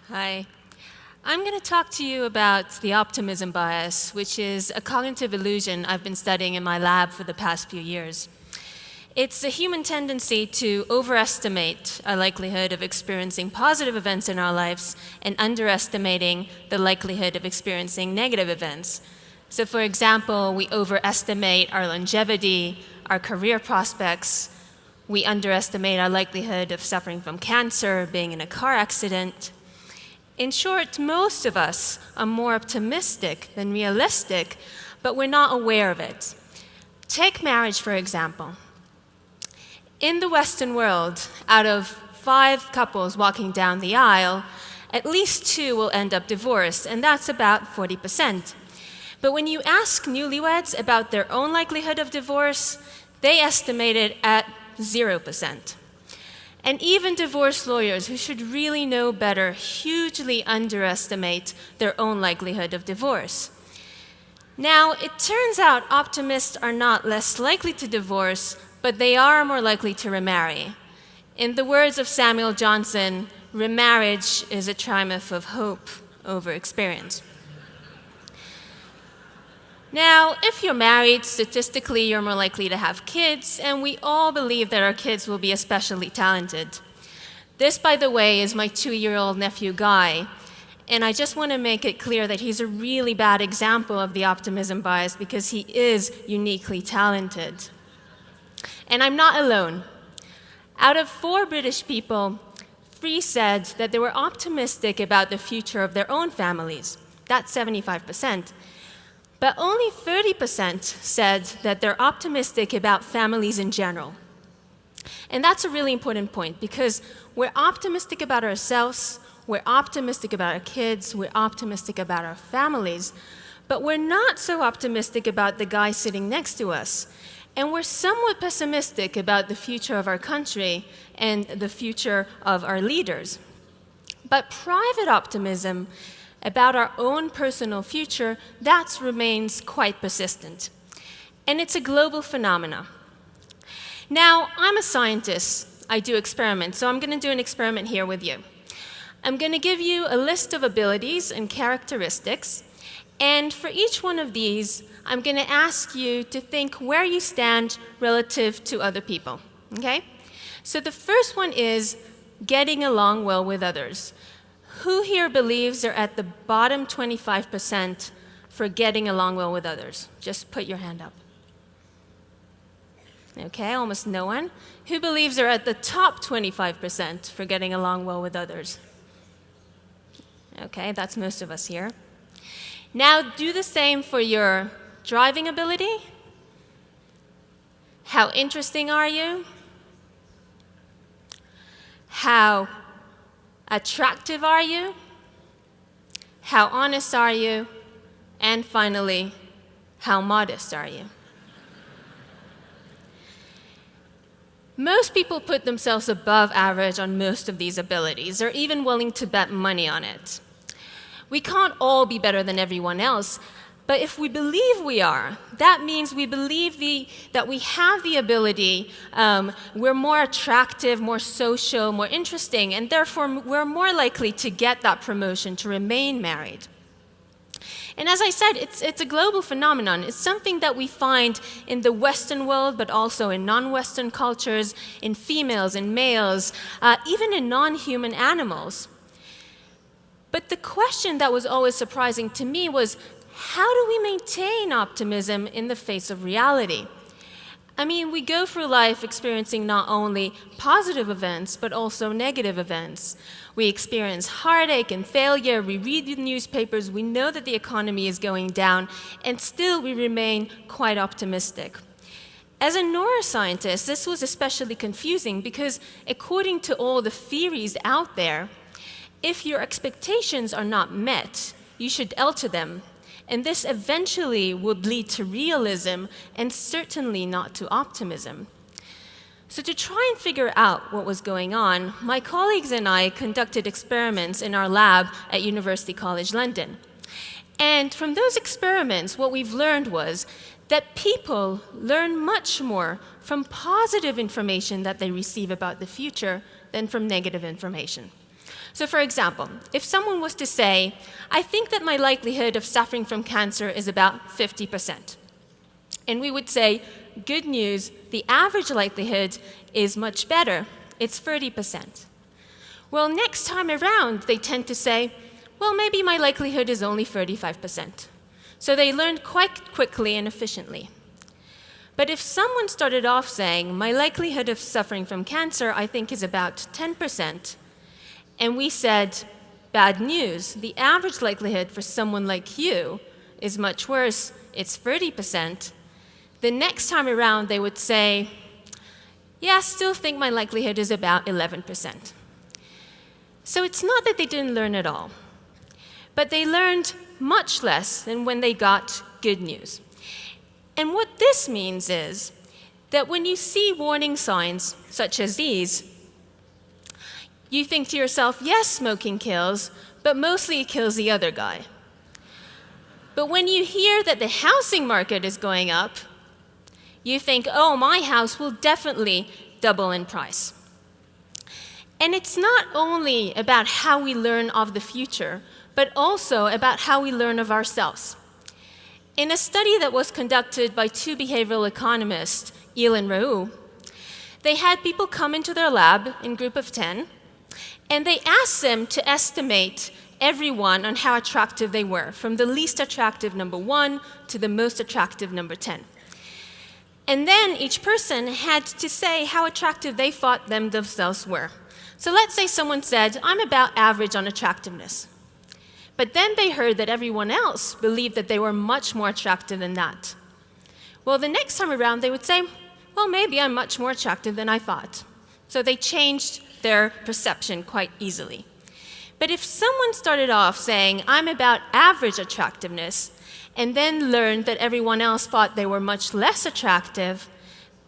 Hi. I'm going to talk to you about the optimism bias, which is a cognitive illusion I've been studying in my lab for the past few years. It's a human tendency to overestimate our likelihood of experiencing positive events in our lives and underestimating the likelihood of experiencing negative events. So for example, we overestimate our longevity, our career prospects. We underestimate our likelihood of suffering from cancer, being in a car accident. In short, most of us are more optimistic than realistic, but we're not aware of it. Take marriage, for example. In the Western world, out of 5 couples walking down the aisle, at least 2 will end up divorced, and that's about 40%. But when you ask newlyweds about their own likelihood of divorce, they estimate it at 0%. And even divorce lawyers, who should really know better, hugely underestimate their own likelihood of divorce. Now, it turns out optimists are not less likely to divorce, but they are more likely to remarry. In the words of Samuel Johnson, remarriage is a triumph of hope over experience. Now, if you're married, statistically, you're more likely to have kids, and we all believe that our kids will be especially talented. This, by the way, is my 2-year-old nephew, Guy, and I just want to make it clear that he's a really bad example of the optimism bias because he is uniquely talented. And I'm not alone. Out of 4 British people, 3 said that they were optimistic about the future of their own families. That's 75%. But only 30% said that they're optimistic about families in general. And that's a really important point because we're optimistic about ourselves, we're optimistic about our kids, we're optimistic about our families, but we're not so optimistic about the guy sitting next to us. And we're somewhat pessimistic about the future of our country and the future of our leaders. But private optimism about our own personal future, that remains quite persistent. And it's a global phenomenon. Now, I'm a scientist. I do experiments, so I'm going to do an experiment here with you. I'm going to give you a list of abilities and characteristics, and for each one of these, I'm going to ask you to think where you stand relative to other people, okay? So the first one is getting along well with others. Who here believes they're at the bottom 25% for getting along well with others? Just put your hand up. Okay, almost no one. Who believes they're at the top 25% for getting along well with others? Okay, that's most of us here. Now do the same for your driving ability. How interesting are you? How attractive are you? How honest are you? And finally, how modest are you? Most people put themselves above average on most of these abilities. They're even willing to bet money on it. We can't all be better than everyone else, but if we believe we are, that means we believe that we have the ability, we're more attractive, more social, more interesting, and therefore we're more likely to get that promotion, to remain married. And as I said, it's a global phenomenon. It's something that we find in the Western world, but also in non-Western cultures, in females, in males, even in non-human animals. But the question that was always surprising to me was, how do we maintain optimism in the face of reality? I mean, we go through life experiencing not only positive events, but also negative events. We experience heartache and failure, we read the newspapers, we know that the economy is going down, and still we remain quite optimistic. As a neuroscientist, this was especially confusing because according to all the theories out there, if your expectations are not met, you should alter them. And this eventually would lead to realism and certainly not to optimism. So to try and figure out what was going on, my colleagues and I conducted experiments in our lab at University College London. And from those experiments, what we've learned was that people learn much more from positive information that they receive about the future than from negative information. So for example, if someone was to say, I think that my likelihood of suffering from cancer is about 50%. And we would say, good news, the average likelihood is much better. It's 30%. Well, next time around, they tend to say, well, maybe my likelihood is only 35%. So they learned quite quickly and efficiently. But if someone started off saying, my likelihood of suffering from cancer, I think, is about 10%, and we said, bad news, the average likelihood for someone like you is much worse, it's 30%, the next time around they would say, yeah, I still think my likelihood is about 11%. So it's not that they didn't learn at all, but they learned much less than when they got good news. And what this means is that when you see warning signs such as these, you think to yourself, yes, smoking kills, but mostly it kills the other guy. But when you hear that the housing market is going up, you think, oh, my house will definitely double in price. And it's not only about how we learn of the future, but also about how we learn of ourselves. In a study that was conducted by two behavioral economists, Il and Raoult, they had people come into their lab in a group of 10, and they asked them to estimate everyone on how attractive they were, from the least attractive number 1 to the most attractive number 10. And then each person had to say how attractive they thought them themselves were. So let's say someone said, I'm about average on attractiveness. But then they heard that everyone else believed that they were much more attractive than that. Well, the next time around, they would say, well, maybe I'm much more attractive than I thought. So they changed their perception quite easily. But if someone started off saying, I'm about average attractiveness, and then learned that everyone else thought they were much less attractive,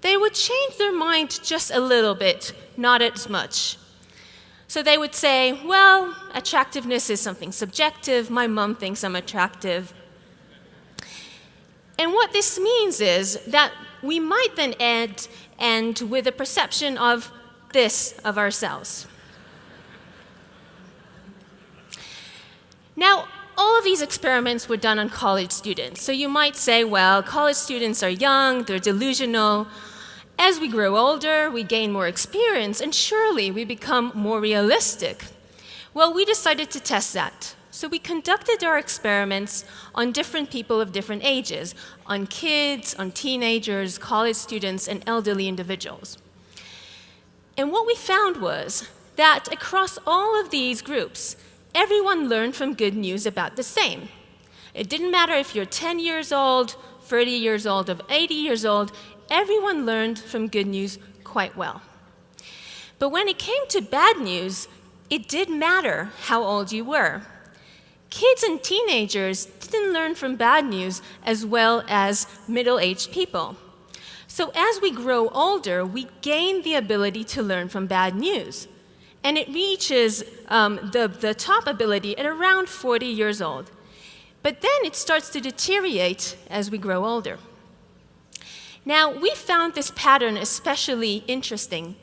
they would change their mind just a little bit, not as much. So they would say, well, attractiveness is something subjective. My mom thinks I'm attractive. And what this means is that we might then end with a perception of this of ourselves. Now, all of these experiments were done on college students. So you might say, well, college students are young, they're delusional. As we grow older, we gain more experience, and surely we become more realistic. Well, we decided to test that. So we conducted our experiments on different people of different ages, on kids, on teenagers, college students, and elderly individuals. And what we found was that across all of these groups, everyone learned from good news about the same. It didn't matter if you're 10 years old, 30 years old, or 80 years old, everyone learned from good news quite well. But when it came to bad news, it did matter how old you were. Kids and teenagers didn't learn from bad news as well as middle-aged people. So as we grow older, we gain the ability to learn from bad news. And it reaches the top ability at around 40 years old. But then it starts to deteriorate as we grow older. Now, we found this pattern especially interesting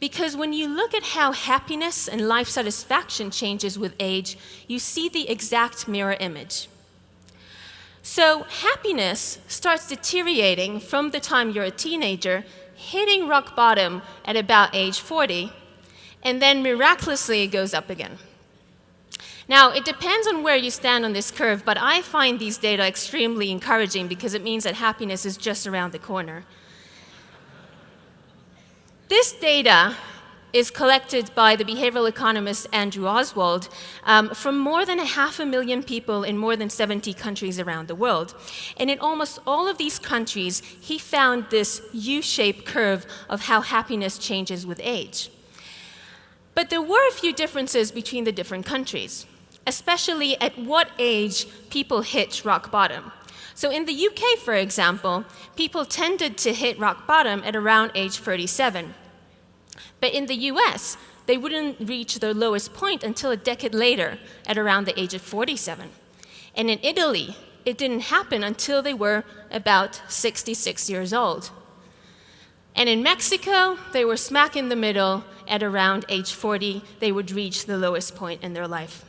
because when you look at how happiness and life satisfaction changes with age, you see the exact mirror image. So happiness starts deteriorating from the time you're a teenager, hitting rock bottom at about age 40, and then miraculously it goes up again. Now, it depends on where you stand on this curve, but I find these data extremely encouraging because it means that happiness is just around the corner. This data is collected by the behavioral economist Andrew Oswald from more than 500,000 people in more than 70 countries around the world. And in almost all of these countries, he found this U-shaped curve of how happiness changes with age. But there were a few differences between the different countries, especially at what age people hit rock bottom. So in the UK, for example, people tended to hit rock bottom at around age 37. But in the US, they wouldn't reach their lowest point until a decade later, at around the age of 47. And in Italy, it didn't happen until they were about 66 years old. And in Mexico, they were smack in the middle. At around age 40, they would reach the lowest point in their life.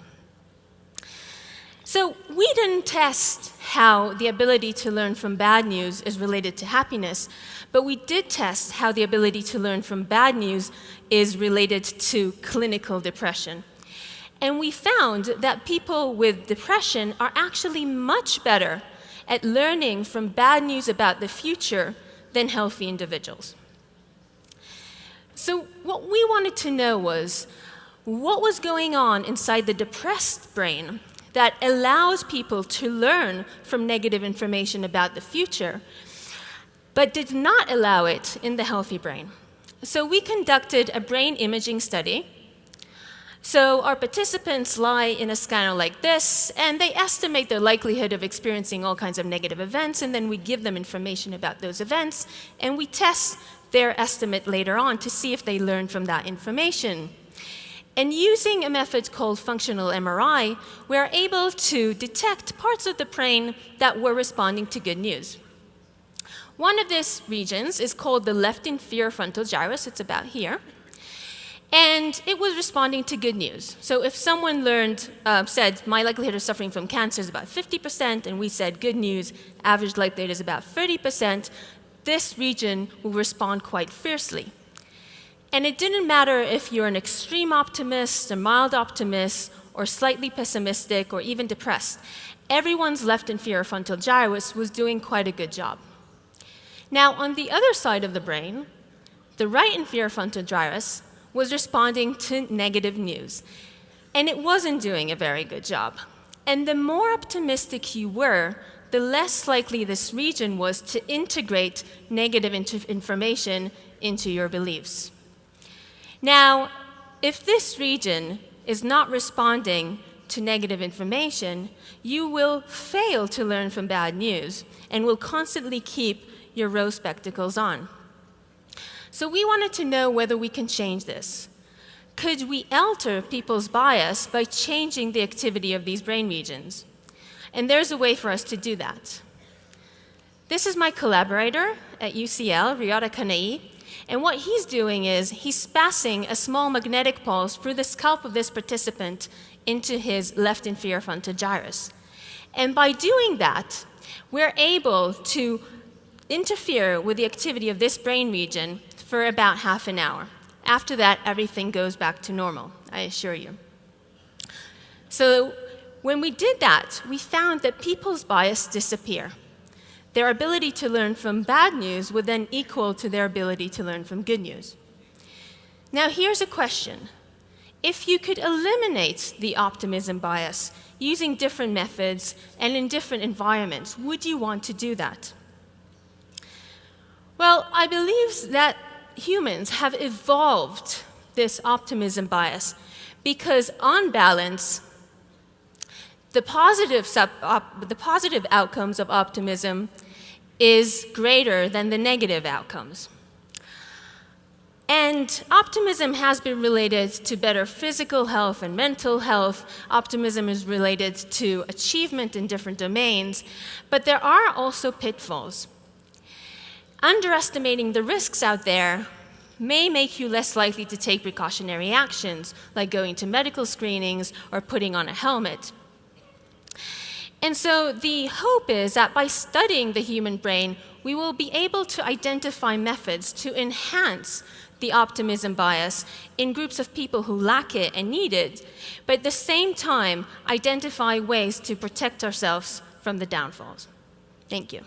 So we didn't test how the ability to learn from bad news is related to happiness, but we did test how the ability to learn from bad news is related to clinical depression. And we found that people with depression are actually much better at learning from bad news about the future than healthy individuals. So what we wanted to know was what was going on inside the depressed brain that allows people to learn from negative information about the future, but did not allow it in the healthy brain. So we conducted a brain imaging study. So our participants lie in a scanner like this, and they estimate their likelihood of experiencing all kinds of negative events, and then we give them information about those events, and we test their estimate later on to see if they learn from that information. And using a method called functional MRI, we are able to detect parts of the brain that were responding to good news. One of these regions is called the left inferior frontal gyrus. It's about here. And it was responding to good news. So if someone said, my likelihood of suffering from cancer is about 50%, and we said, good news, average likelihood is about 30%, this region will respond quite fiercely. And it didn't matter if you're an extreme optimist, a mild optimist, or slightly pessimistic, or even depressed. Everyone's left inferior frontal gyrus was doing quite a good job. Now, on the other side of the brain, the right inferior frontal gyrus was responding to negative news. And it wasn't doing a very good job. And the more optimistic you were, the less likely this region was to integrate negative information into your beliefs. Now, if this region is not responding to negative information, you will fail to learn from bad news and will constantly keep your rose spectacles on. So we wanted to know whether we can change this. Could we alter people's bias by changing the activity of these brain regions? And there's a way for us to do that. This is my collaborator at UCL, Riyada Kanai, and what he's doing is he's passing a small magnetic pulse through the scalp of this participant into his left inferior frontal gyrus. And by doing that, we're able to interfere with the activity of this brain region for about half an hour. After that, everything goes back to normal, I assure you. So when we did that, we found that people's bias disappear. Their ability to learn from bad news would then equal to their ability to learn from good news. Now here's a question. If you could eliminate the optimism bias using different methods and in different environments, would you want to do that? Well, I believe that humans have evolved this optimism bias because on balance, the positive outcomes of optimism is greater than the negative outcomes. And optimism has been related to better physical health and mental health. Optimism is related to achievement in different domains, but there are also pitfalls. Underestimating the risks out there may make you less likely to take precautionary actions, like going to medical screenings or putting on a helmet. And so the hope is that by studying the human brain, we will be able to identify methods to enhance the optimism bias in groups of people who lack it and need it, but at the same time, identify ways to protect ourselves from the downfalls. Thank you.